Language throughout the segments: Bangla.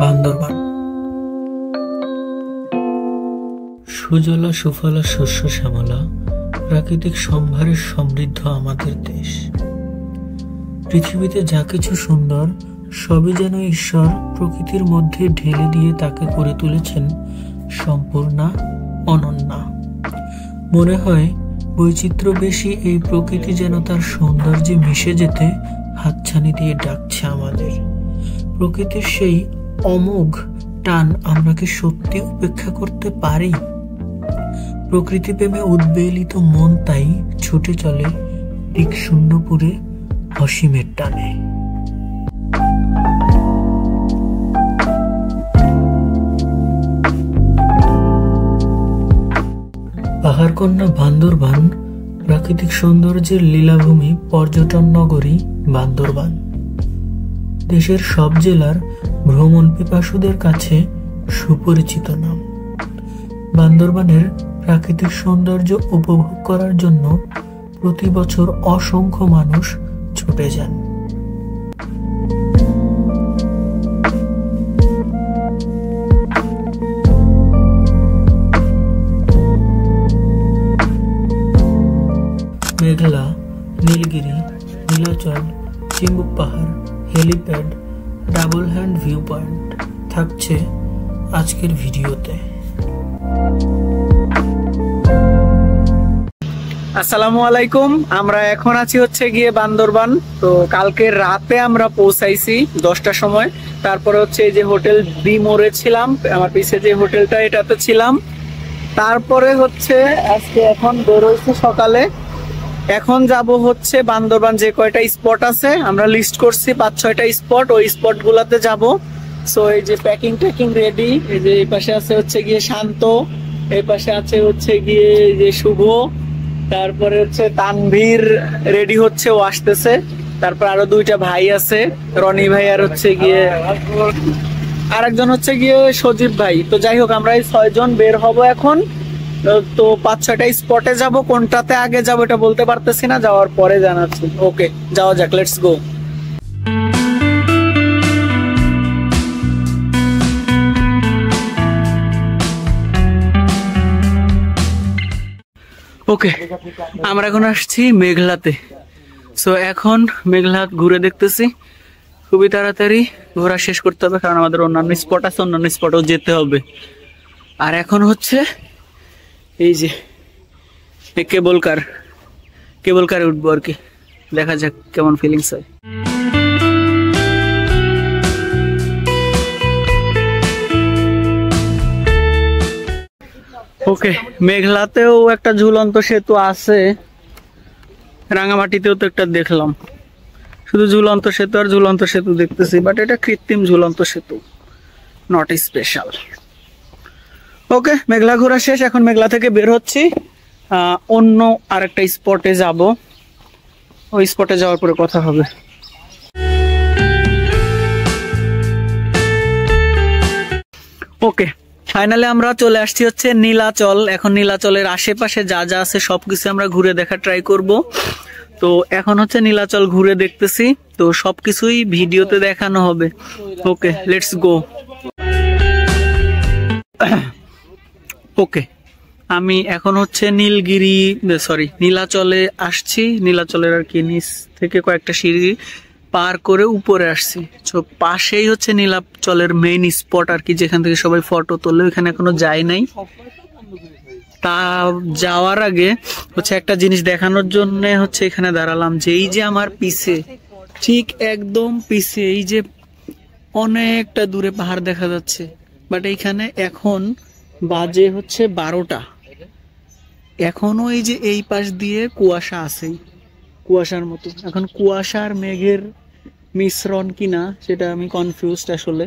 বান্দরবান। সুজলা সুফলা শস্য শ্যামলা প্রাকৃতিক সম্ভারে সমৃদ্ধ আমাদের দেশ। পৃথিবীতে যা কিছু সুন্দর সবই যেন ঈশ্বর প্রকৃতির মধ্যে ঢেলে দিয়ে তাকে করে তুলেছেন সম্পূর্ণা, অনন্যা। মনে হয় বৈচিত্র্য বেশি এই প্রকৃতি যেন তার সৌন্দর্যে মিশে যেতে হাতছানি দিয়ে ডাকছে আমাদের। প্রকৃতির সেই অমোঘ টান আমরা কি সত্যি উপেক্ষা করতে পারি? প্রকৃতি প্রেমে উদ্বেলিত মন তাই ছুটে চলে দিক শূন্যপুরে অসীমের টানে। পাহাড়কন্যা বান্দরবান, প্রাকৃতিক সৌন্দর্যের লীলাভূমি, পর্যটন নগরী বান্দরবান। দেশের সব জেলার ভ্রমণ পিপাসুদের কাছে সুপরিচিত নাম। বান্দরবানের প্রাকৃতিক সৌন্দর্য উপভোগ করার জন্য প্রতি বছর অসংখ্য মানুষ ছুটে যান। মেঘলা, নীলগিরি, নীলাচল, চিম্বুক পাহাড়, helipad, double hand view point থাকছে আজকের ভিডিওতে। আসসালামু আলাইকুম। আমরা এখন আছি হচ্ছে গিয়ে বান্দরবান। তো কালকে রাতে আমরা পৌঁছাইছি 10টার সময়। তারপরে হচ্ছে এই যে হোটেল বি মোড়ে ছিলাম, আমার পিছে যে হোটেলটা এটাতে ছিলাম। তারপরে হচ্ছে আজকে এখন বের হয়েছে সকালে। এখন যাব হচ্ছে বান্দরবান যে কয়টা স্পট আছে আমরা লিস্ট করছি 5-6টা স্পট, ওই স্পট গুলাতে যাব। সো এই যে প্যাকিং রেডি। এই যে এই পাশে আছে হচ্ছে গিয়ে শান্ত, এই পাশে আছে হচ্ছে গিয়ে যে শুভ, তারপরে হচ্ছে তানভীর রেডি হচ্ছে, ও আসতেছে। তারপর আরো 2টা ভাই আছে, রনি ভাই আর হচ্ছে গিয়ে আরেকজন হচ্ছে গিয়ে সজীব ভাই। তো যাই হোক আমরা এই 6 জন বের হব এখন। তো 5-6টা স্পটে যাব, কোনটাতে আগে যাব এটা বলতে পারতেছি না, যাওয়ার পরে জানাচ্ছি। ওকে, যাওয়া যাক, লেটস গো। ওকে, আমরা এখন আসছি মেঘলাতে। সো এখন মেঘলা ঘুরে দেখতেছি, খুবই তাড়াতাড়ি ঘোরা শেষ করতে হবে কারণ আমাদের অন্যান্য স্পট আছে, অন্যান্য স্পটেও যেতে হবে। আর এখন হচ্ছে এই যে কেবল কারে উঠবো আর কি, দেখা যাক কেমন ফিলিংস হয়। ওকে, মেঘলাতেও একটা ঝুলন্ত সেতু আছে, রাঙামাটিতেও তো একটা দেখলাম। শুধু ঝুলন্ত সেতু আর ঝুলন্ত সেতু দেখতেছি, বাট এটা কৃত্রিম ঝুলন্ত সেতু, নট স্পেশাল। ওকে, মেঘলা ঘোরা শেষ, এখন মেঘলা থেকে বের হচ্ছি, অন্য আরেকটা স্পটে যাব। ওই স্পটে যাওয়ার পরে কথা হবে। ওকে, ফাইনালি আমরা চলে আসছি হচ্ছে নীলাচল। এখন নীলাচলের আশেপাশে যা যা আছে সবকিছু আমরা ঘুরে দেখা ট্রাই করব। তো এখন হচ্ছে নীলাচল ঘুরে দেখতেছি, তো সবকিছুই ভিডিওতে দেখানো হবে। ওকে, লেটস গো। ওকে, আমি এখন হচ্ছে নীলাচলে আসছি। নীলাচলের আর কি নিচ থেকে কয়েকটা সিঁড়ি পার করে উপরে আসছি। তো পাশেই হচ্ছে নীলাচলের মেইন স্পট আর কি, যেখান থেকে সবাই ফটো তোলে, ওইখানে এখনো যাই নাই। তা যাওয়ার আগে হচ্ছে একটা জিনিস দেখানোর জন্য হচ্ছে এখানে দাঁড়ালাম, যে এই যে আমার পিছে, ঠিক একদম পিছে এই যে অনেকটা দূরে পাহাড় দেখা যাচ্ছে, বাট এইখানে এখন বাজে হচ্ছে 12টা। এখনো এই যে এই পাশ দিয়ে কুয়াশা আছে, কুয়াশার মতো। এখন কুয়াশা আর মেঘের মিশ্রণ কিনা সেটা আমি কনফিউজড আসলে।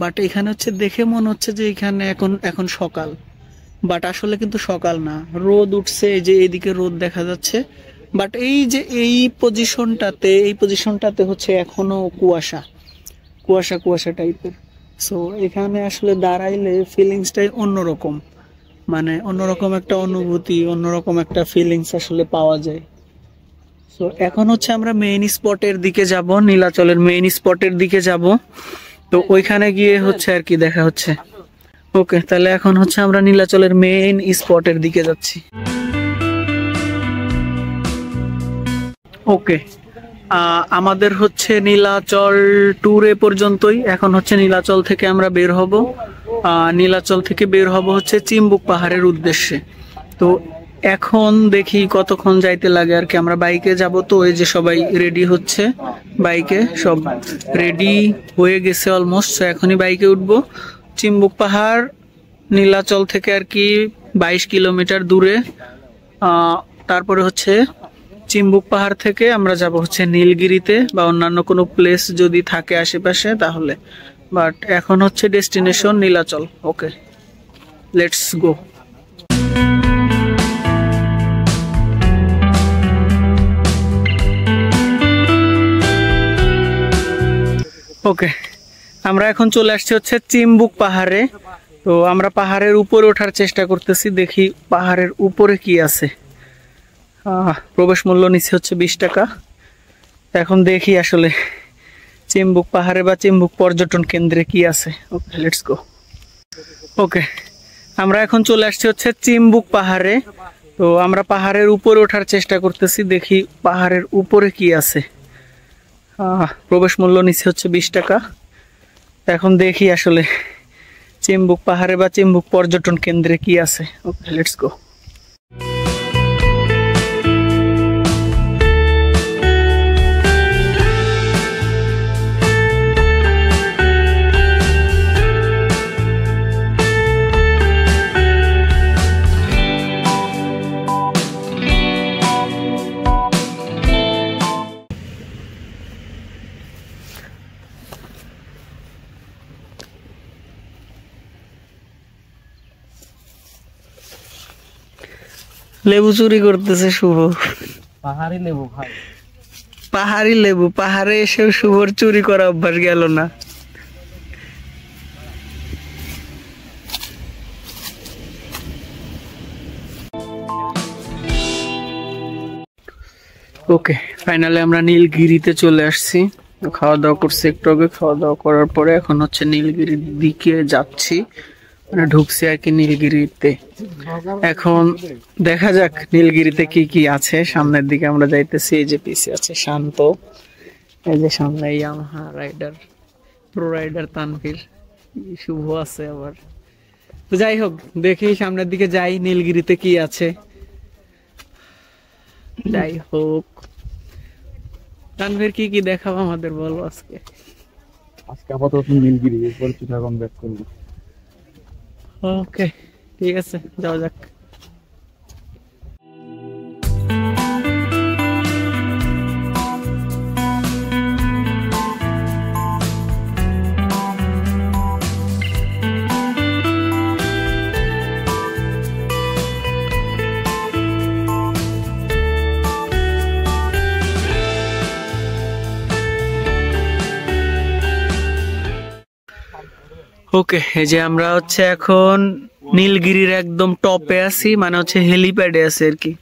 বাট এখানে হচ্ছে দেখে মনে হচ্ছে যে এখানে এখন সকাল, বাট আসলে কিন্তু সকাল না, রোদ উঠছে। এই যে এইদিকে রোদ দেখা যাচ্ছে, বাট এই যে এই পজিশনটাতে হচ্ছে এখনো কুয়াশা টাইপের। সো এখানে আসলে দাঁড়াইলে ফিলিংসটাই অন্যরকম, মানে অন্যরকম একটা অনুভূতি, অন্যরকম একটা ফিলিংস আসলে পাওয়া যায়। সো এখন হচ্ছে আমরা মেইন স্পটের দিকে যাব, নীলাচলের মেইন স্পটের দিকে যাব। তো ওইখানে গিয়ে হচ্ছে আর কি দেখা হচ্ছে। ওকে, তাহলে এখন হচ্ছে আমরা নীলাচলের মেইন স্পটের দিকে যাচ্ছি। ওকে, আমাদের হচ্ছে নীলাচল ট্যুর এ পর্যন্তই। এখন হচ্ছে নীলাচল থেকে আমরা বের হব। নীলাচল থেকে বের হব হচ্ছে চিম্বুক পাহাড়ের উদ্দেশ্যে। তো এখন দেখি কতক্ষণ যাইতে লাগে আর কি। আমরা বাইকে যাব, তো এই যে সবাই রেডি হচ্ছে, বাইকে সব রেডি হয়ে গেছে অলমোস্ট। এখনই বাইকে উঠবো। চিম্বুক পাহাড় নীলাচল থেকে আর কি 22 কিলোমিটার দূরে। তারপরে হচ্ছে চিম্বুক পাহাড় থেকে আমরা যাব হচ্ছে নীলগিরিতে বা অন্যান্য কোনো প্লেস যদি থাকে আশেপাশে তাহলে, বাট এখন হচ্ছে destination Nilachal. Okay, let's go. Okay, আমরা এখন চলে আসছি হচ্ছে চিম্বুক পাহাড়ে। তো আমরা পাহাড়ের উপরে ওঠার চেষ্টা করতেছি, দেখি পাহাড়ের উপরে কি আছে। প্রবেশ মূল্য নিচ্ছে হচ্ছে 20 টাকা। এখন দেখি আসলে চিম্বুক পাহাড়ে বা চিম্বুক পর্যটন কেন্দ্রে কি আছে। ওকে, লেটস গো। ওকে, আমরা এখন চলে আসছি হচ্ছে চিম্বুক পাহাড়ে। তো আমরা পাহাড়ের উপরে ওঠার চেষ্টা করতেছি, দেখি পাহাড়ের উপরে কি আছে। প্রবেশ মূল্য নিচ্ছে হচ্ছে 20 টাকা। এখন দেখি আসলে চিম্বুক পাহাড়ে বা চিম্বুক পর্যটন কেন্দ্রে কি আছে। ওকে, লেটস গো। লেবু চুরি করতেছে শুভ। পাহাড়ি লেবু ভাই, পাহাড়ি লেবু। পাহাড়ে এসেও শুভর চুরি করা অভ্যাস গেল না। ওকে, ফাইনালি আমরা নীলগিরিতে চলে আসছি। খাওয়া দাওয়া করছি একটু আগে। খাওয়া দাওয়া করার পরে এখন হচ্ছে নীলগিরির দিকে যাচ্ছি, মানে ঢুকছি আর কি নীলগিরিতে। এখন দেখা যাক নীলগিরিতে কি কি আছে। সামনের দিকে আমরা যাইতেছি। এই যে পিছে আছে শান্ত, এই যে সামনে Yamaha rider, pro rider Tanvir, Shubho আছে আবার। তো যাই হোক, দেখি সামনের দিকে যাই নীলগিরিতে কি আছে। যাই হোক, তানভীর কি কি দেখাবো আমাদের বলো আজকে? আজকে আপাতত নীলগিরি, এরপর চিটাগং ব্যাক করব। ওকে, ঠিক আছে, যাওয়া যাক। ওকে, এই যে আমরা হচ্ছে এখন নীলগিরির একদম টপে আছি, মানে হচ্ছে হেলিপ্যাডে আছে আর কি।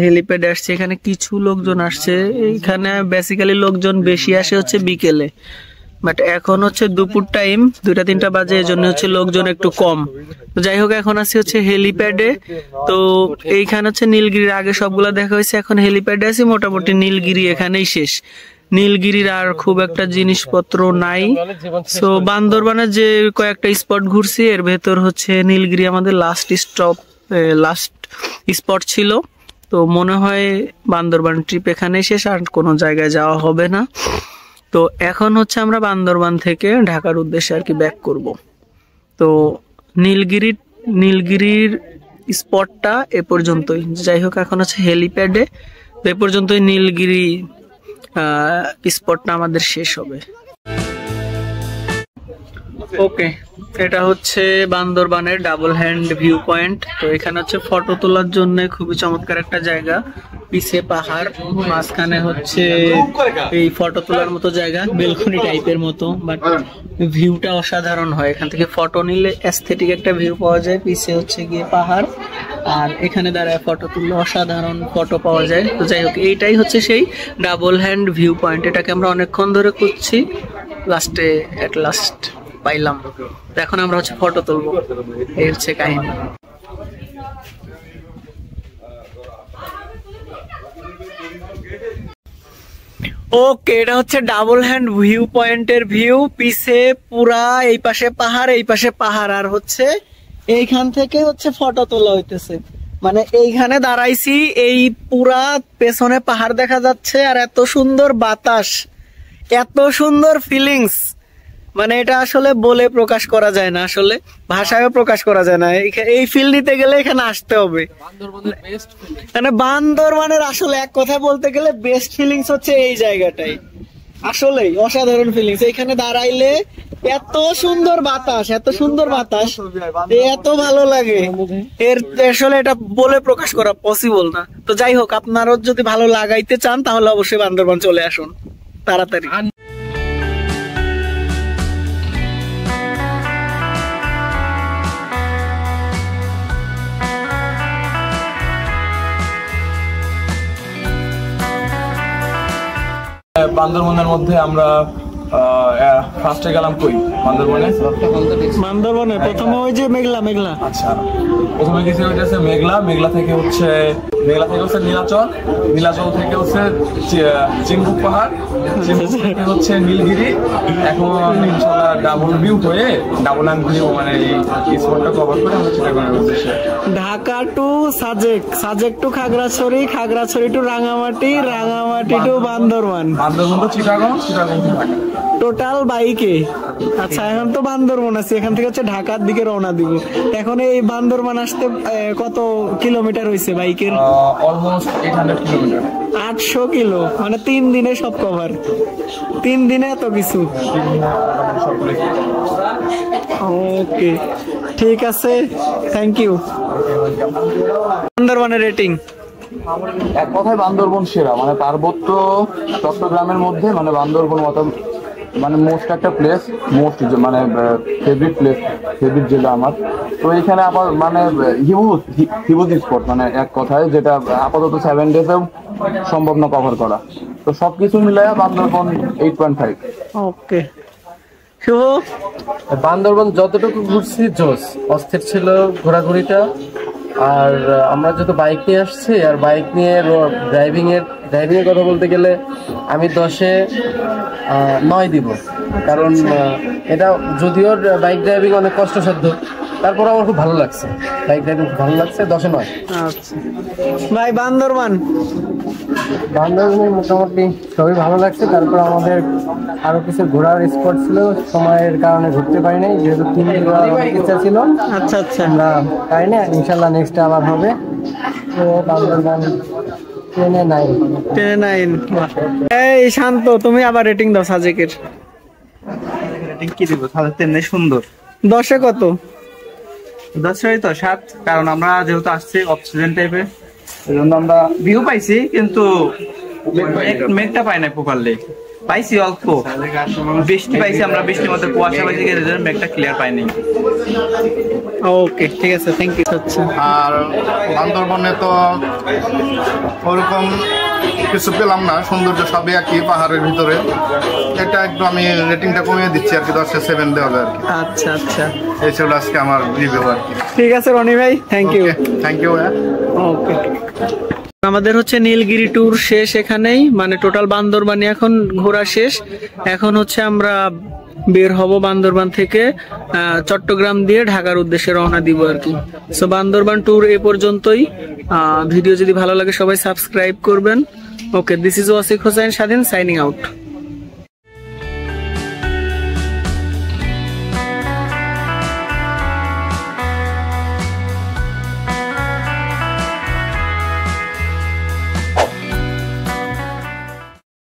হেলিপ্যাডে আসছে, এখানে কিছু লোকজন আসছে। এখানে বেসিক্যালি লোকজন বেশি আসে হচ্ছে বিকেলে, বাট এখন হচ্ছে দুপুর টাইম, 2টা-3টা বাজে, এই জন্য হচ্ছে লোকজন একটু কম। তো যাই হোক, এখন আছি হচ্ছে হেলিপ্যাডে। তো এইখানে হচ্ছে নীলগিরির আগে সবগুলা দেখা হয়েছে, এখন হেলিপ্যাডে আছি। মোটামুটি নীলগিরি এখানেই শেষ। নীলগিরির আর খুব একটা জিনিসপত্র নাই। সো বান্দরবানের যে কয়েকটা স্পট ঘুরছি, এর ভেতর হচ্ছে নীলগিরি আমাদের লাস্ট স্পট ছিল। তো মনে হয় বান্দরবান ট্রিপ এখানেই শেষ, আর কোনো জায়গায় যাওয়া হবে না। তো এখন হচ্ছে আমরা বান্দরবান থেকে ঢাকার উদ্দেশ্যে আর কি ব্যাক করব। তো নীলগিরির স্পটটা এ পর্যন্তই। যাই হোক, এখন হচ্ছে হেলিপ্যাডে, এ পর্যন্তই নীলগিরি স্পটটা আমাদের শেষ হবে। ওকে, এটা হচ্ছে বান্দরবানের ডাবল হ্যান্ড ভিউ পয়েন্ট। তো এখানে হচ্ছে ফটো তোলার জন্য খুবই চমৎকার একটা জায়গা। পিছে পাহাড়, মাঝখানে হচ্ছে এই ফটো তোলার মতো জায়গা, বেলকনি টাইপের মতো, বাট ভিউটা অসাধারণ হয়। এখান থেকে ফটো নিলে অ্যাস্থেটিক একটা ভিউ পাওয়া যায়। পিছে হচ্ছে গিয়ে পাহাড়, আর এখানে দাঁড়ায় ফটো তুললে অসাধারণ ফটো পাওয়া যায়। তো যাই হোক, এইটাই হচ্ছে সেই ডাবল হ্যান্ড ভিউ পয়েন্ট। এটাকে আমরা অনেকক্ষণ ধরে খুঁজছি, লাস্টে এট লাস্ট পাইলাম। তো এখন আমরা হচ্ছে ফটো তুলবো, এই হচ্ছে কাহিনী। ওকে, এটা হচ্ছে ডাবল হ্যান্ড ভিউ পয়েন্টের ভিউ। পিছে পুরা এই পাশে পাহাড়, এই পাশে পাহাড়, আর হচ্ছে এইখান থেকে হচ্ছে ফটো তোলা হইতেছে। মানে এইখানে দাঁড়াইছি, এই পুরা পেছনে পাহাড় দেখা যাচ্ছে, আর এত সুন্দর বাতাস, এত সুন্দর ফিলিংস, মানে এটা আসলে বলে প্রকাশ করা যায় না, আসলে ভাষায় প্রকাশ করা যায় না। এই ফিল নিতে গেলে এখানে আসতে হবে। মানে বান্দরবানের আসলে এক কথা বলতে গেলে বেস্ট ফিলিংস হচ্ছে এই জায়গাটাই, আসলেই অসাধারণ ফিলিংস। এখানে দাঁড়াইলে এত সুন্দর বাতাস, এত সুন্দর বাতাস, এত ভালো লাগে, এর আসলে এটা বলে প্রকাশ করা পসিবল না। তো যাই হোক, আপনারও যদি ভালো লাগাইতে চান তাহলে অবশ্যই বান্দরবান চলে আসুন তাড়াতাড়ি। বান্দরবনের মধ্যে আমরা ফার্স্টে গেলাম কই বান্দরবনে প্রথমে ওই যে মেঘলা। আচ্ছা, প্রথমে গেছি হচ্ছে মেঘলা থেকে হচ্ছে নীলাচল থেকে হচ্ছে চিম্বুক পাহাড়, চিম্বুক থেকে হচ্ছে নীলগিরি। এখন ইনশাআল্লাহ ডাবল ভিউ হয়ে ডাবল হ্যান্ড ভিউ মানে এই স্পটটা কভার করে আমরা চিটাগংয়ের উদ্দেশ্যে Dhaka to Sajek to Khagrachari to Rangamati to Bandarban to Chittagong to Dhaka total বাইকে। আচ্ছা, এখন তো বান্দরবান আছি, এখান থেকে হচ্ছে ঢাকার দিকে রওনা দিব। এখন এই বান্দরবান আসতে কত কিলোমিটার হয়েছে বাইকের? Almost 800 kilometre. 800 কিলো, মানে 3 দিনে সব কভার। 3 দিনে এত কিছু। ওকে, ঠিক আছে, থ্যাংক ইউ। বান্দরবানের রেটিং এক কথায় বান্দরবন সেরা, মানে পার্বত্য চট্টগ্রামের মধ্যে মানে বান্দরবন মানে মোস্ট একটা প্লেস, মানে ফেভারিট জেলা আমার। তো এখানে আবার মানে হিউজ স্পট, মানে এক কথায় যেটা আপাতত 7 ডেজেও সম্ভব না কভার করা। তো সবকিছু মিলায় বান্দরবন 8.5। ওকে, শুভ। বান্দরবন যতটুকু ঘুরছি জোস, অস্থির ছিল ঘোরাঘুরিটা। আর আমরা যেহেতু বাইক নিয়ে আসছি, আর বাইক নিয়ে ড্রাইভিং এর কথা বলতে গেলে আমি 10-এ 9 দিব। কারণ এটা যদিও বাইক ড্রাইভিং অনেক কষ্টসাধ্য, তারপর আমার খুব ভালো লাগছে, বাইক ড্রাইভিং খুব ভালো লাগছে, 10-এ 9। আচ্ছা ভাই, বান্দরবানে মোটামুটি সবই ভালো লাগছে। তারপর আমাদের আরো কিছু ঘোরার স্পট ছিল, সময়ের কারণে ঘুরতে পারি নাই, যেহেতু 3 দিন ঘোরার ইচ্ছা ছিল। আচ্ছা, আমরা পাই না, ইনশাল্লাহ নেক্সট আবার হবে। তো বান্দরবান 10-9। এই শান্ত, তুমি আবার রেটিং দাও সাজেকের। রেটিং কি দিব? সাজেক তেমনি সুন্দর। 10-এ কত? 10-এর তো 7, কারণ আমরা যেহেতু আসছি অক্সিজেন টাইপের, এই জন্য আমরা ভিউ পাইছি, কিন্তু মেঘটা পাই না প্রপারলি। পাইছি অল্প, বৃষ্টি পাইছি আমরা, বৃষ্টির মধ্যে কুয়াশা পাইছি, মেঘটা ক্লিয়ার পাইনি। ওকে, ঠিক আছে, থ্যাংক ইউ। আচ্ছা, আর বান্দরবনে তো ওরকম কিছু পেলাম না, সৌন্দর্য সবই একই পাহাড়ের ভিতরে। এটা একটু আমি রেটিংটা কমিয়ে দিচ্ছি আর কি, 10-এ 7 দেওয়া হবে আর কি। আচ্ছা, এই ছিল আজকে আমার রিভিউ আর কি। ঠিক আছে রনি ভাই, থ্যাংক ইউ। ওকে, আমাদের হচ্ছে নীলগিরি ট্যুর শেষ এখানেই, মানে টোটাল বান্দরবানি এখন ঘোরা শেষ। এখন হচ্ছে আমরা বের হব বান্দরবান থেকে, চট্টগ্রাম দিয়ে ঢাকার উদ্দেশ্যে রওনা দিব আর কি। সো বান্দরবান ট্যুর এ পর্যন্তই। ভিডিও যদি ভালো লাগে সবাই সাবস্ক্রাইব করবেন। ওকে, দিস ইজ ওয়াসিক হোসেন স্বাধীন, সাইনিং আউট।